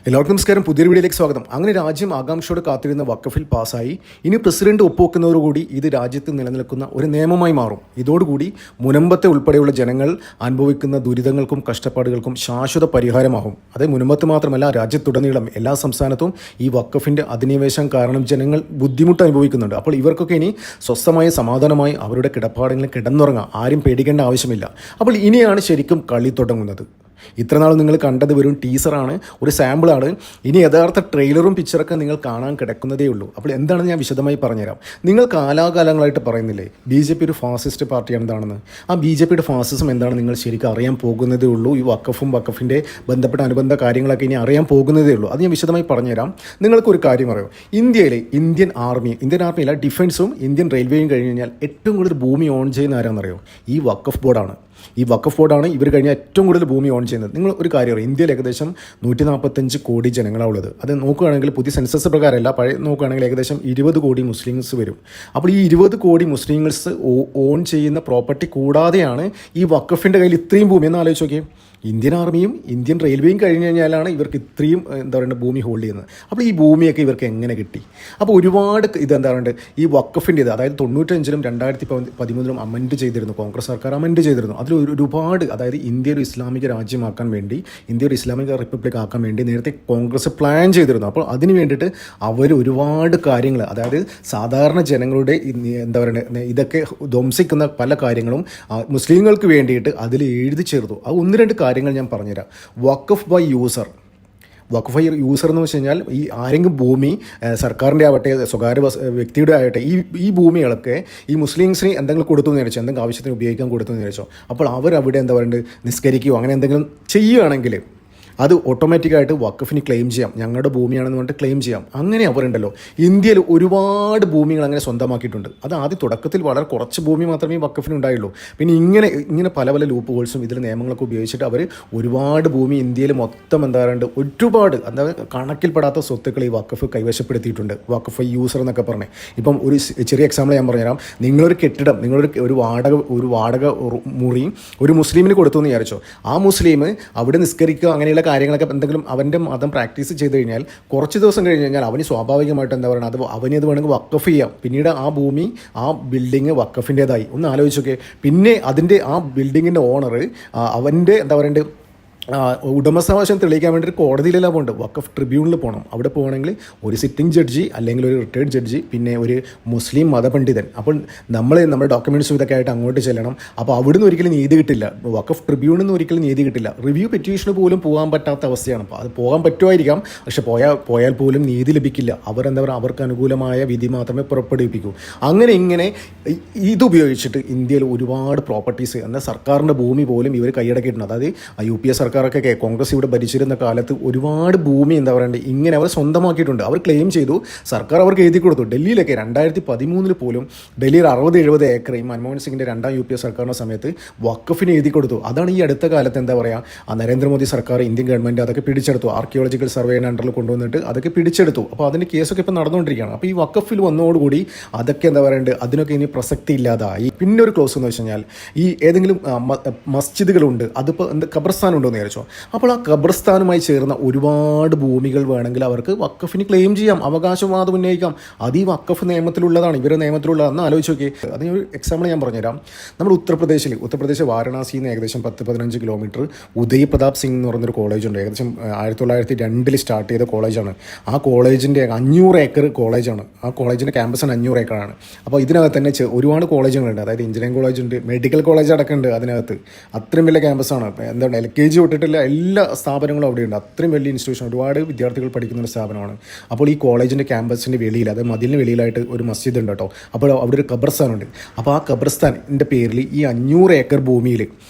എല്ലാവർക്കും നമസ്കാരം. പുതിയൊരു വീഡിയോയിലേക്ക് സ്വാഗതം. അങ്ങനെ രാജ്യം ആകാംക്ഷയോടെ കാത്തിരുന്ന വഖഫിൽ പാസ്സായി. ഇനി പ്രസിഡന്റ് ഒപ്പുവെക്കുന്നതോടുകൂടി ഇത് രാജ്യത്ത് നിലനിൽക്കുന്ന ഒരു നിയമമായി മാറും. ഇതോടുകൂടി മുനമ്പത്തെ ഉൾപ്പെടെയുള്ള ജനങ്ങൾ അനുഭവിക്കുന്ന ദുരിതങ്ങൾക്കും കഷ്ടപ്പാടുകൾക്കും ശാശ്വത പരിഹാരമാകും. അത് മുനമ്പത്ത് മാത്രമല്ല, രാജ്യത്തുടനീളം എല്ലാ സംസ്ഥാനത്തും ഈ വഖഫിൻ്റെ അധിനിവേശം കാരണം ജനങ്ങൾ ബുദ്ധിമുട്ട് അനുഭവിക്കുന്നുണ്ട്. അപ്പോൾ ഇവർക്കൊക്കെ ഇനി സ്വസ്ഥമായി സമാധാനമായി അവരുടെ കിടപ്പാടങ്ങളിൽ കിടന്നുറങ്ങാം. ആരും പേടിക്കേണ്ട ആവശ്യമില്ല. അപ്പോൾ ഇനിയാണ് ശരിക്കും കളി തുടങ്ങുന്നത്. ഇത്രനാൾ നിങ്ങൾ കണ്ടത് വെറും ടീസറാണ്, ഒരു സാമ്പിളാണ്. ഇനി യഥാർത്ഥ ട്രെയിലറും പിക്ചറൊക്കെ നിങ്ങൾ കാണാൻ കിടക്കുന്നതേ ഉള്ളൂ. അപ്പോൾ എന്താണെന്ന് ഞാൻ വിശദമായി പറഞ്ഞുതരാം. നിങ്ങൾ കാലാകാലങ്ങളായിട്ട് പറയുന്നില്ലേ BJP ഒരു ഫാസിസ്റ്റ് പാർട്ടിയാണ് എന്താണെന്ന്? ആ BJPയുടെ ഫാസിസം എന്താണ് നിങ്ങൾ ശരിക്കും അറിയാൻ പോകുന്നതേ ഉള്ളൂ. ഈ വഖഫിൻ്റെ ബന്ധപ്പെട്ട അനുബന്ധ കാര്യങ്ങളൊക്കെ ഇനി അറിയാൻ പോകുന്നതേ ഉള്ളൂ. അത് ഞാൻ വിശദമായി പറഞ്ഞുതരാം. നിങ്ങൾക്കൊരു കാര്യം അറിയാം, ഇന്ത്യയിലെ ഇന്ത്യൻ ആർമിയല്ല, ഡിഫൻസും ഇന്ത്യൻ റെയിൽവേയും കഴിഞ്ഞ് കഴിഞ്ഞാൽ ഏറ്റവും കൂടുതൽ ഭൂമി ഓൺ ചെയ്യുന്ന ആരാണെന്നറിയോ? ഈ വഖഫ് ബോർഡാണ്. ഈ വഖഫ് ബോർഡാണ് ഇവർ കഴിഞ്ഞാൽ ഏറ്റവും കൂടുതൽ ഭൂമി ഓൺ ചെയ്യുന്നത്. നിങ്ങൾ ഒരു കാര്യം അറിയാം, ഇന്ത്യയിൽ ഏകദേശം 145 കോടി ജനങ്ങളാണ് ഉള്ളത്. അത് നോക്കുകയാണെങ്കിൽ പുതിയ സെൻസസ് പ്രകാരമല്ല, പഴയ നോക്കുകയാണെങ്കിൽ ഏകദേശം 20 കോടി മുസ്ലിംസ് വരും. അപ്പോൾ ഈ 20 കോടി മുസ്ലിംസ് ഓൺ ചെയ്യുന്ന പ്രോപ്പർട്ടി കൂടാതെയാണ് ഈ വഖഫിൻ്റെ കയ്യിൽ ഇത്രയും ഭൂമി. എന്ന് ആലോചിച്ച് നോക്കിയേ, ഇന്ത്യൻ ആർമിയും ഇന്ത്യൻ റെയിൽവേയും കഴിഞ്ഞ് കഴിഞ്ഞാലാണ് ഇവർക്ക് ഇത്രയും ഭൂമി ഹോൾഡ് ചെയ്യുന്നത്. അപ്പോൾ ഈ ഭൂമിയൊക്കെ ഇവർക്ക് എങ്ങനെ കിട്ടി? അപ്പോൾ ഒരുപാട് ഈ വഖഫിൻ്റെ അതായത് 95-ലും 2013-ലും അമെൻഡ് ചെയ്തിരുന്നു, കോൺഗ്രസ് സർക്കാർ അമെൻഡ് ചെയ്തിരുന്നു. അതിൽ ഒരുപാട് ഇന്ത്യ ഒരു ഇസ്ലാമിക രാജ്യമാക്കാൻ വേണ്ടി, ഇന്ത്യ ഒരു ഇസ്ലാമിക റിപ്പബ്ലിക് ആക്കാൻ വേണ്ടി നേരത്തെ കോൺഗ്രസ് പ്ലാൻ ചെയ്തിരുന്നു. അപ്പോൾ അതിന് വേണ്ടിയിട്ട് അവർ ഒരുപാട് കാര്യങ്ങൾ, അതായത് സാധാരണ ജനങ്ങളുടെ ഇതൊക്കെ ധ്വംസിക്കുന്ന പല കാര്യങ്ങളും മുസ്ലിങ്ങൾക്ക് വേണ്ടിയിട്ട് അതിൽ എഴുതി ചേർത്തു. അത് ഒന്ന് രണ്ട് കാര്യങ്ങൾ ഞാൻ പറഞ്ഞുതരാം. വഖഫ് ബൈ യൂസർ എന്ന് വെച്ച് കഴിഞ്ഞാൽ ഈ ആരെങ്കിലും ഭൂമി സർക്കാരിൻ്റെ ആവട്ടെ സ്വകാര്യ വ്യക്തിയുടെ ആവട്ടെ ഈ ഭൂമികളൊക്കെ ഈ മുസ്ലിംസിന് എന്തെങ്കിലും കൊടുത്തു എന്ന് വിചാരിച്ചോ, എന്തെങ്കിലും ആവശ്യത്തിന് ഉപയോഗിക്കാൻ കൊടുത്തു എന്ന് വിചാരിച്ചോ, അപ്പോൾ അവരവിടെ നിസ്കരിക്കുകയോ അങ്ങനെ എന്തെങ്കിലും ചെയ്യുകയാണെങ്കിൽ അത് ഓട്ടോമാറ്റിക്കായിട്ട് വഖഫിന് ക്ലെയിം ചെയ്യാം. ഞങ്ങളുടെ ഭൂമിയാണെന്ന് പറഞ്ഞിട്ട് ക്ലെയിം ചെയ്യാം. അങ്ങനെ അവരുണ്ടല്ലോ, ഇന്ത്യയിൽ ഒരുപാട് ഭൂമികൾ അങ്ങനെ സ്വന്തമാക്കിയിട്ടുണ്ട്. അത് ആദ്യം തുടക്കത്തിൽ വളരെ കുറച്ച് ഭൂമി മാത്രമേ വഖഫിന് ഉണ്ടായുള്ളൂ. പിന്നെ ഇങ്ങനെ പല ലൂപ്പ് ഹോൾസും ഇതിൽ നിയമങ്ങളൊക്കെ ഉപയോഗിച്ചിട്ട് അവർ ഒരുപാട് ഭൂമി ഇന്ത്യയിൽ മൊത്തം ഒരുപാട് കണക്കിൽപ്പെടാത്ത സ്വത്തുക്കൾ ഈ വഖഫ് കൈവശപ്പെടുത്തിയിട്ടുണ്ട്. വഖഫ് യൂസർ എന്നൊക്കെ പറഞ്ഞേ. ഇപ്പം ഒരു ചെറിയ എക്സാമ്പിൾ ഞാൻ പറഞ്ഞുതരാം. നിങ്ങളൊരു കെട്ടിടം, ഒരു വാടക മുറി ഒരു മുസ്ലിമിന് കൊടുത്തു എന്ന് വിചാരിച്ചോ. ആ മുസ്ലിം അവിടെ നിസ്കരിക്കുക അങ്ങനെയുള്ള കാര്യങ്ങളൊക്കെ എന്തെങ്കിലും അവൻ്റെ മതം പ്രാക്ടീസ് ചെയ്ത് കഴിഞ്ഞാൽ കുറച്ച് ദിവസം കഴിഞ്ഞ് കഴിഞ്ഞാൽ അവന് സ്വാഭാവികമായിട്ട് അവനത് വേണമെങ്കിൽ വഖഫ് ചെയ്യാം. പിന്നീട് ആ ഭൂമി, ആ ബിൽഡിങ് വഖഫിൻ്റേതായി. ഒന്ന് ആലോചിച്ചൊക്കെ. പിന്നെ അതിൻ്റെ ആ ബിൽഡിങ്ങിൻ്റെ ഓണർ അവൻ്റെ ഉടമസ്ഥാവകാശം തെളിയിക്കാൻ വേണ്ടി ഒരു കോടതിയിലെല്ലാം പോകുന്നുണ്ട്. വഖഫ് ട്രിബ്യൂണലിൽ പോകണം. അവിടെ പോകണമെങ്കിൽ ഒരു സിറ്റിംഗ് ജഡ്ജി അല്ലെങ്കിൽ ഒരു റിട്ടയർഡ് ജഡ്ജി, പിന്നെ ഒരു മുസ്ലിം മതപണ്ഡിതൻ. അപ്പോൾ നമ്മുടെ ഡോക്യുമെൻറ്റ്സും ഇതൊക്കെ ആയിട്ട് അങ്ങോട്ട് ചെല്ലണം. അപ്പോൾ അവിടുന്ന് ഒരിക്കലും നീതി കിട്ടില്ല. വഖഫ് ട്രിബ്യൂണിൽ നിന്ന് ഒരിക്കലും നീതി കിട്ടില്ല. റിവ്യൂ പെറ്റീഷന് പോലും പോകാൻ പറ്റാത്ത അവസ്ഥയാണ്. അപ്പോൾ അത് പോകാൻ പറ്റുമായിരിക്കാം, പക്ഷെ പോയാൽ പോലും നീതി ലഭിക്കില്ല. അവർക്ക് അനുകൂലമായ വിധി മാത്രമേ പുറപ്പെടുവിപ്പിക്കൂ. ഇങ്ങനെ ഇതുപയോഗിച്ചിട്ട് ഇന്ത്യയിൽ ഒരുപാട് പ്രോപ്പർട്ടീസ്, എന്നാൽ സർക്കാരിൻ്റെ ഭൂമി പോലും ഇവർ കൈയടക്കിയിട്ടുണ്ട്. അതായത് UPA സർക്കാരൊക്കെ കോൺഗ്രസ് ഇവിടെ ഭരിച്ചിരുന്ന കാലത്ത് ഒരുപാട് ഭൂമി ഇങ്ങനെ അവർ സ്വന്തമാക്കിയിട്ടുണ്ട്. അവർ ക്ലെയിം ചെയ്തു, സർക്കാർ അവർക്ക് എഴുതി കൊടുത്തു. ഡൽഹിയിലൊക്കെ 2013 പോലും ഡൽഹിയിൽ 60-70 ഏക്കർ ഈ മൻമോഹൻ സിംഗിൻ്റെ രണ്ടാം UPA സർക്കാരിൻ്റെ സമയത്ത് വഖഫിന് എഴുതി കൊടുത്തു. അതാണ് ഈ അടുത്ത കാലത്ത് നരേന്ദ്രമോദി സർക്കാർ, ഇന്ത്യൻ ഗവൺമെൻറ് അതൊക്കെ പിടിച്ചെടുത്തു. ആർക്കിയോളജിക്കൽ സർവേയുടെ അണ്ടറിൽ കൊണ്ടുവന്നിട്ട് അതൊക്കെ പിടിച്ചെടുത്തു. അപ്പോൾ അതിൻ്റെ കേസൊക്കെ ഇപ്പോൾ നടന്നുകൊണ്ടിരിക്കുകയാണ്. അപ്പോൾ ഈ വഖഫിൽ വന്നതോടുകൂടി അതൊക്കെ അതിനൊക്കെ ഇനി പ്രസക്തി ഇല്ലാതായി. പിന്നെ ഒരു ക്ലോസ് എന്ന് വെച്ച് കഴിഞ്ഞാൽ ഈ ഏതെങ്കിലും മസ്ജിദുകളുണ്ട്, അതിപ്പോൾ ഖബർസ്ഥാൻ ഉണ്ടോ എന്ന് വിചാരിച്ചോ. അപ്പോൾ ആ ഖബർസ്ഥാനുമായി ചേർന്ന ഒരുപാട് ഭൂമികൾ വേണമെങ്കിൽ അവർക്ക് വഖഫിന് ക്ലെയിം ചെയ്യാം, അവകാശവാദം ഉന്നയിക്കാം. അത് ഈ വഖഫ് നിയമത്തിലുള്ളതാണ്, ഇവരുടെ നിയമത്തിലുള്ളതെന്ന് ആലോചിച്ച് നോക്കി. അതിനൊരു എക്സാമ്പിൾ ഞാൻ പറഞ്ഞുതരാം. നമ്മുടെ ഉത്തർപ്രദേശ് വാരണാസിയിൽ നിന്ന് ഏകദേശം 10-15 കിലോമീറ്റർ ഉദയ് പ്രതാപ് സിംഗ് എന്ന് പറഞ്ഞൊരു കോളേജുണ്ട്. ഏകദേശം 1902 സ്റ്റാർട്ട് ചെയ്ത കോളേജാണ്. ആ കോളേജിൻ്റെ 500 ഏക്കർ കോളേജാണ്. ആ കോളേജിൻ്റെ ക്യാമ്പസിന് 500 ഏക്കറാണ്. അപ്പോൾ ഇതിനകത്ത് തന്നെ ഒരുപാട് കോളേജുകളുണ്ട്. അതായത് എഞ്ചിനീയറിംഗ് കോളേജുണ്ട്, മെഡിക്കൽ കോളേജ് അടക്കമുണ്ട് അതിനകത്ത്. അത്രയും വലിയ ക്യാമ്പസാണ്. LKG തൊട്ടിട്ടുള്ള എല്ലാ സ്ഥാപനങ്ങളും അവിടെയുണ്ട്. അത്രയും വലിയ ഇൻസ്റ്റിറ്റ്യൂഷൻ, ഒരുപാട് വിദ്യാർത്ഥികൾ പഠിക്കുന്ന ഒരു സ്ഥാപനമാണ്. അപ്പോൾ ഈ കോളേജിൻ്റെ ക്യാമ്പസിൻ്റെ വെളിയിൽ, അതായത് മതിലിന് വെളിയിലായിട്ട് ഒരു മസ്ജിദ് ഉണ്ട് കേട്ടോ. അപ്പോൾ അവിടെ ഒരു ഖബർസ്ഥാനുണ്ട്. അപ്പോൾ ആ ഖബർസ്ഥാനിൻ്റെ പേരിൽ ഈ 500 ഏക്കർ ഭൂമിയിൽ,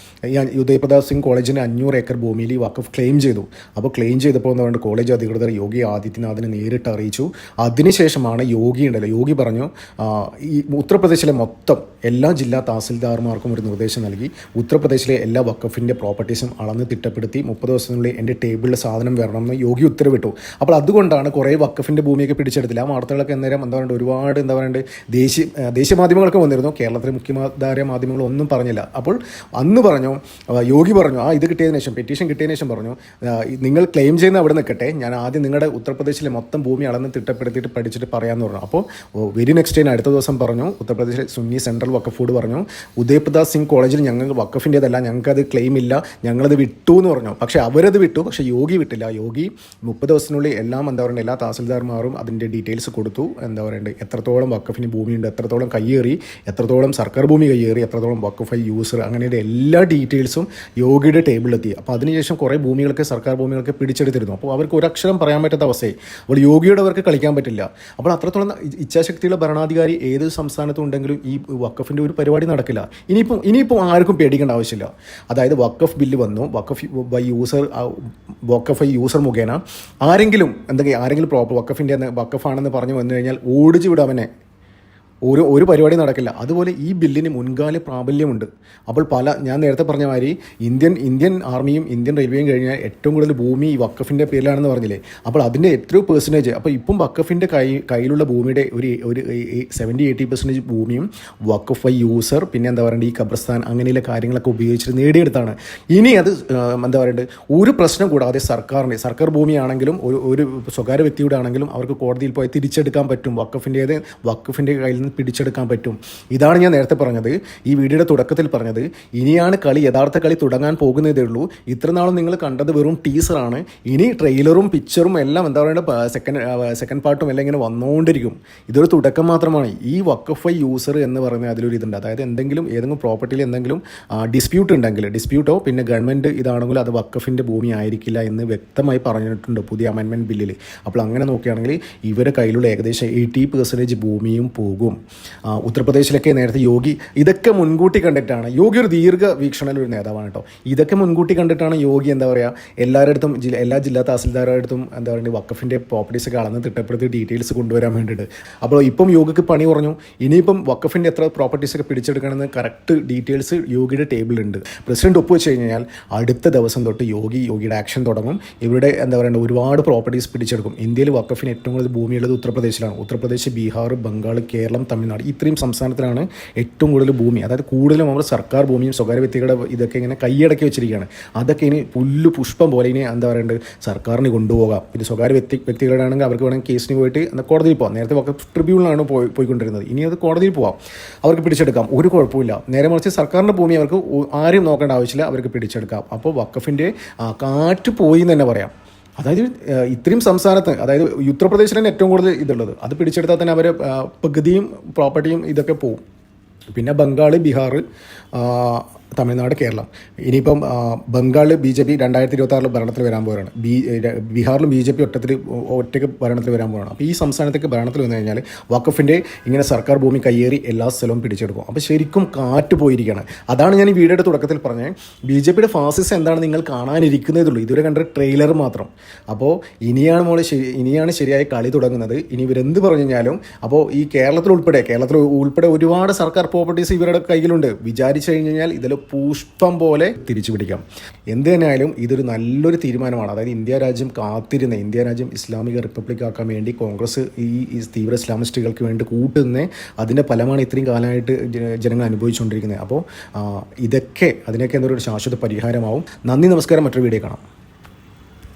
ഈ ഉദയ് പ്രതാപ് സിംഗ് കോളേജിൻ്റെ 500 ഏക്കർ ഭൂമിയിൽ ഈ വഖഫ് ക്ലെയിം ചെയ്തു. അപ്പോൾ ക്ലെയിം ചെയ്തപ്പോൾ കോളേജ് അധികൃതർ യോഗി ആദിത്യനാഥിനെ നേരിട്ട് അറിയിച്ചു. അതിനുശേഷമാണ് യോഗി പറഞ്ഞു, ഈ ഉത്തർപ്രദേശിലെ മൊത്തം എല്ലാ ജില്ലാ തഹസിൽദാർമാർക്കും ഒരു നിർദ്ദേശം നൽകി. ഉത്തർപ്രദേശിലെ എല്ലാ വഖഫിൻ്റെ പ്രോപ്പർട്ടീസും അളന്ന് തിട്ടപ്പെടുത്തി 30 ദിവസത്തിനുള്ളിൽ എൻ്റെ ടേബിളിൽ സാധനം വരണമെന്ന് യോഗി ഉത്തരവിട്ടു. അപ്പോൾ അതുകൊണ്ടാണ് കുറേ വഖഫിൻ്റെ ഭൂമിയൊക്കെ പിടിച്ചെടുത്തില്ല. ആ വാർത്തകളൊക്കെ ഒരുപാട് ദേശീയ മാധ്യമങ്ങളൊക്കെ വന്നിരുന്നു. കേരളത്തിലെ മുഖ്യധാര മാധ്യമങ്ങളൊന്നും പറഞ്ഞില്ല. അപ്പോൾ അന്ന് പറഞ്ഞു പറഞ്ഞു, യോഗി പറഞ്ഞു, ഇത് കിട്ടിയതിന് ശേഷം പെറ്റീഷൻ കിട്ടിയതിന് ശേഷം പറഞ്ഞു, നിങ്ങൾ ക്ലെയിം ചെയ്യുന്ന അവിടെ നിൽക്കട്ടെ, ഞാൻ ആദ്യം നിങ്ങളുടെ ഉത്തർപ്രദേശിലെ മൊത്തം ഭൂമി അളന്ന് തിട്ടപ്പെടുത്തിയിട്ട് പഠിച്ചിട്ട് പറയാമെന്ന് പറഞ്ഞു. അപ്പോൾ വെരി നെക്സ്റ്റ് ഡേ അടുത്ത ദിവസം പറഞ്ഞു, ഉത്തർപ്രദേശിലെ സുന്നി സെൻട്രൽ വഖഫ് ബോർഡ് പറഞ്ഞു, ഉദയ്പ്രതാപ് സിംഗ് കോളേജിൽ ഞങ്ങൾ വഖഫിൻ്റേതല്ല, ഞങ്ങൾക്കത് ക്ലെയിം ഇല്ല, ഞങ്ങളത് വിട്ടു എന്ന് പറഞ്ഞു. പക്ഷേ അവരത് വിട്ടു, പക്ഷേ യോഗി വിട്ടില്ല. യോഗി 30 ദിവസത്തിനുള്ളിൽ എല്ലാം എല്ലാ തഹസിൽദാർമാരും അതിൻ്റെ ഡീറ്റെയിൽസ് കൊടുത്തു. എത്രത്തോളം വഖഫിന് ഭൂമിയുണ്ട്, എത്രത്തോളം കയ്യേറി, എത്രത്തോളം സർക്കാർ ഭൂമി കയ്യേറി, എത്രത്തോളം വഖഫ് യൂസർ, അങ്ങനെയുള്ള എല്ലാ ഡീറ്റെയിൽസും യോഗിയുടെ ടേബിളിലെത്തി. അപ്പോൾ അതിനുശേഷം കുറേ ഭൂമികളൊക്കെ സർക്കാർ ഭൂമികളൊക്കെ പിടിച്ചെടുത്തിരുന്നു. അപ്പോൾ അവർക്ക് ഒരക്ഷരം പറയാൻ പറ്റാത്ത അവസ്ഥയായി. അപ്പോൾ യോഗിയുടെ അവർക്ക് കളിക്കാൻ പറ്റില്ല. അപ്പോൾ അത്രത്തോളം ഇച്ഛാശക്തിയുള്ള ഭരണാധികാരി ഏത് സംസ്ഥാനത്തും ഉണ്ടെങ്കിലും ഈ വഖഫിൻ്റെ ഒരു പരിപാടി നടക്കില്ല. ഇനിയിപ്പോൾ ആർക്കും പേടിക്കേണ്ട ആവശ്യമില്ല. അതായത് വഖഫ് ബില്ല് വന്നു, വഖഫ് യൂസർ മുഖേന ആരെങ്കിലും വഖഫാണെന്ന് പറഞ്ഞു വന്നു കഴിഞ്ഞാൽ ഓടിച്ചു വിടും അവനെ. ഒരു പരിപാടി നടക്കില്ല. അതുപോലെ ഈ ബില്ലിന് മുൻകാല പ്രാബല്യമുണ്ട്. അപ്പോൾ ഞാൻ നേരത്തെ പറഞ്ഞ മാതിരി ഇന്ത്യൻ ആർമിയും ഇന്ത്യൻ റെയിൽവേയും കഴിഞ്ഞാൽ ഏറ്റവും കൂടുതൽ ഭൂമി ഈ വഖഫിൻ്റെ പേരിലാണെന്ന് പറഞ്ഞില്ലേ. അപ്പോൾ അതിൻ്റെ എത്രയോ പെർസെൻറ്റേജ്, അപ്പോൾ ഇപ്പം വഖഫിൻ്റെ കയ്യിലുള്ള ഭൂമിയുടെ ഒരു 70-80% ഭൂമിയും വഖഫ് യൂസർ, പിന്നെ ഈ ഖബർസ്ഥാൻ അങ്ങനെയുള്ള കാര്യങ്ങളൊക്കെ ഉപയോഗിച്ചിട്ട് നേടിയെടുത്താണ്. ഇനി അത് ഒരു പ്രശ്നം കൂടാതെ സർക്കാർ ഭൂമിയാണെങ്കിലും ഒരു സ്വകാര്യ വ്യക്തിയുടെ ആണെങ്കിലും അവർക്ക് കോടതിയിൽ പോയി തിരിച്ചെടുക്കാൻ പറ്റും. വഖഫിൻ്റെ കയ്യിൽ പിടിച്ചെടുക്കാൻ പറ്റും. ഇതാണ് ഞാൻ നേരത്തെ പറഞ്ഞത്, ഈ വീഡിയോയുടെ തുടക്കത്തിൽ പറഞ്ഞത്. ഇനിയാണ് യഥാർത്ഥ കളി തുടങ്ങാൻ പോകുന്നതേ ഉള്ളൂ. ഇത്ര നാളും നിങ്ങൾ കണ്ടത് വെറും ടീസറാണ്. ഇനി ട്രെയിലറും പിക്ചറും എല്ലാം സെക്കൻഡ് പാർട്ടും എല്ലാം ഇങ്ങനെ വന്നുകൊണ്ടിരിക്കും. ഇതൊരു തുടക്കം മാത്രമാണ്. ഈ വഖഫ് യൂസർ എന്ന് പറയുന്നത് അതിലൊരു ഇതുണ്ട്. അതായത് ഏതെങ്കിലും പ്രോപ്പർട്ടിയിൽ എന്തെങ്കിലും ഡിസ്പ്യൂട്ടോ പിന്നെ ഗവൺമെൻറ് ഇതാണെങ്കിലും അത് വഖഫിൻ്റെ ഭൂമി ആയിരിക്കില്ല എന്ന് വ്യക്തമായി പറഞ്ഞിട്ടുണ്ട് പുതിയ അമെൻമെൻറ്റ് ബില്ലിൽ. അപ്പോൾ അങ്ങനെ നോക്കുകയാണെങ്കിൽ ഇവരുടെ കയ്യിലുള്ള ഏകദേശം 80% ഭൂമിയും പോകും. ഉത്തർപ്രദേശിലൊക്കെ നേരത്തെ യോഗി ഇതൊക്കെ മുൻകൂട്ടി കണ്ടിട്ടാണ്. യോഗി ഒരു വീക്ഷണമുള്ള ഒരു നേതാവാണ് കേട്ടോ. ഇതൊക്കെ മുൻകൂട്ടി കണ്ടിട്ടാണ് യോഗി എല്ലാവരുടെ എല്ലാ ജില്ലാ തഹസിൽദാരുടെ അടുത്തും വഖഫിൻ്റെ പ്രോപ്പർട്ടീസൊക്കെ അളന്ന് തിട്ടപ്പെടുത്തി ഡീറ്റെയിൽസ് കൊണ്ടുവരാൻ വേണ്ടിയിട്ട്. അപ്പോൾ ഇപ്പം യോഗിക്ക് പണി കുറഞ്ഞു. ഇനിയിപ്പം വഖഫിൻ്റെ എത്ര പ്രോപ്പർട്ടീസൊക്കെ പിടിച്ചെടുക്കണമെന്ന് കറക്റ്റ് ഡീറ്റെയിൽസ് യോഗിയുടെ ടേബിളുണ്ട്. പ്രസിഡന്റ് ഒപ്പുവെച്ച് കഴിഞ്ഞാൽ അടുത്ത ദിവസം തൊട്ട് യോഗിയുടെ ആക്ഷൻ തുടങ്ങും. ഇവിടെ ഒരുപാട് പ്രോപ്പർട്ടീസ് പിടിച്ചെടുക്കും. ഇന്ത്യയിൽ വഖഫിന് ഏറ്റവും കൂടുതൽ ഭൂമിയുള്ളത് ഉത്തർപ്രദേശിലാണ്. ഉത്തർപ്രദേശ്, ബീഹാർ, ബംഗാൾ, കേരളം, തമിഴ്നാട് ഇത്രയും സംസ്ഥാനത്തിലാണ് ഏറ്റവും കൂടുതൽ ഭൂമി. അതായത് കൂടുതലും നമ്മൾ സർക്കാർ ഭൂമിയും സ്വകാര്യ വ്യക്തികളുടെ ഇതൊക്കെ ഇങ്ങനെ കൈയടക്കി വെച്ചിരിക്കുകയാണ്. അതൊക്കെ ഇനി പുഷ്പം പോലെ ഇനി സർക്കാരിന് കൊണ്ടുപോകാം. പിന്നെ സ്വകാര്യ വ്യക്തികളുടെ ആണെങ്കിൽ അവർക്ക് വേണമെങ്കിൽ കേസിന് പോയിട്ട് കോടതിയിൽ പോകാം. നേരത്തെ വഖഫ് ട്രിബ്യൂണലാണ് പോയിക്കൊണ്ടിരുന്നത്. ഇനി അത് കോടതിയിൽ പോകാം, അവർക്ക് പിടിച്ചെടുക്കാം, ഒരു കുഴപ്പമില്ല. നേരെ മറിച്ച് സർക്കാരിൻ്റെ ഭൂമി അവർക്ക് ആരും നോക്കേണ്ട ആവശ്യമില്ല, അവർക്ക് പിടിച്ചെടുക്കാം. അപ്പോൾ വഖഫിൻ്റെ കാറ്റ് പോയി എന്ന് തന്നെ പറയാം. അതായത് ഇത്രയും സംസ്ഥാനത്ത്, അതായത് ഉത്തർപ്രദേശിലാണ് ഏറ്റവും കൂടുതൽ ഇതുള്ളത്. അത് പിടിച്ചെടുത്താൽ തന്നെ അവർ പകുതിയും പ്രോപ്പർട്ടിയും ഇതൊക്കെ പോവും. പിന്നെ ബംഗാൾ, ബീഹാർ, തമിഴ്നാട്, കേരളം. ഇനിയിപ്പം ബംഗാളിൽ BJP 2026 ഭരണത്തിൽ വരാൻ പോവുകയാണ്. ബീഹാറിലും BJP ഒറ്റയ്ക്ക് ഭരണത്തിൽ വരാൻ പോവുകയാണ്. അപ്പോൾ ഈ സംസ്ഥാനത്തേക്ക് ഭരണത്തിൽ വന്നു കഴിഞ്ഞാൽ വഖഫിൻ്റെ ഇങ്ങനെ സർക്കാർ ഭൂമി കയ്യേറി എല്ലാ സ്ഥലവും പിടിച്ചെടുക്കും. അപ്പോൾ ശരിക്കും കാറ്റ് പോയിരിക്കുകയാണ്. അതാണ് ഞാൻ ഈ വീഡിയോയുടെ തുടക്കത്തിൽ പറഞ്ഞത്. BJPയുടെ ഫാസിസം എന്താണ് നിങ്ങൾ കാണാനിരിക്കുന്നതുള്ളൂ. ഇതുവരെ കണ്ട ട്രെയിലർ മാത്രം. അപ്പോൾ ഇനിയാണ് ശരിയായ കളി തുടങ്ങുന്നത്. ഇനി ഇവരെന്ത് പറഞ്ഞു കഴിഞ്ഞാലും അപ്പോൾ ഈ കേരളത്തിൽ ഉൾപ്പെടെ ഒരുപാട് സർക്കാർ പ്രോപ്പർട്ടീസ് ഇവരുടെ കയ്യിലുണ്ട്. വിചാരിച്ചു കഴിഞ്ഞാൽ ഇതിൽ പുഷ്പം പോലെ തിരിച്ചു പിടിക്കാം. എന്ത് തന്നെയായാലും ഇതൊരു നല്ലൊരു തീരുമാനമാണ്. അതായത് ഇന്ത്യ രാജ്യം ഇസ്ലാമിക റിപ്പബ്ലിക് ആക്കാൻ വേണ്ടി കോൺഗ്രസ് ഈ തീവ്ര ഇസ്ലാമിസ്റ്റുകൾക്ക് വേണ്ടി കൂട്ടുന്ന അതിൻ്റെ ഫലമാണ് ഇത്രയും കാലമായിട്ട് ജനങ്ങൾ അനുഭവിച്ചുകൊണ്ടിരിക്കുന്നത്. അപ്പോൾ അതിനൊക്കെ എന്തൊരു ശാശ്വത പരിഹാരമാവും. നന്ദി, നമസ്കാരം. മറ്റൊരു വീഡിയോ കാണാം.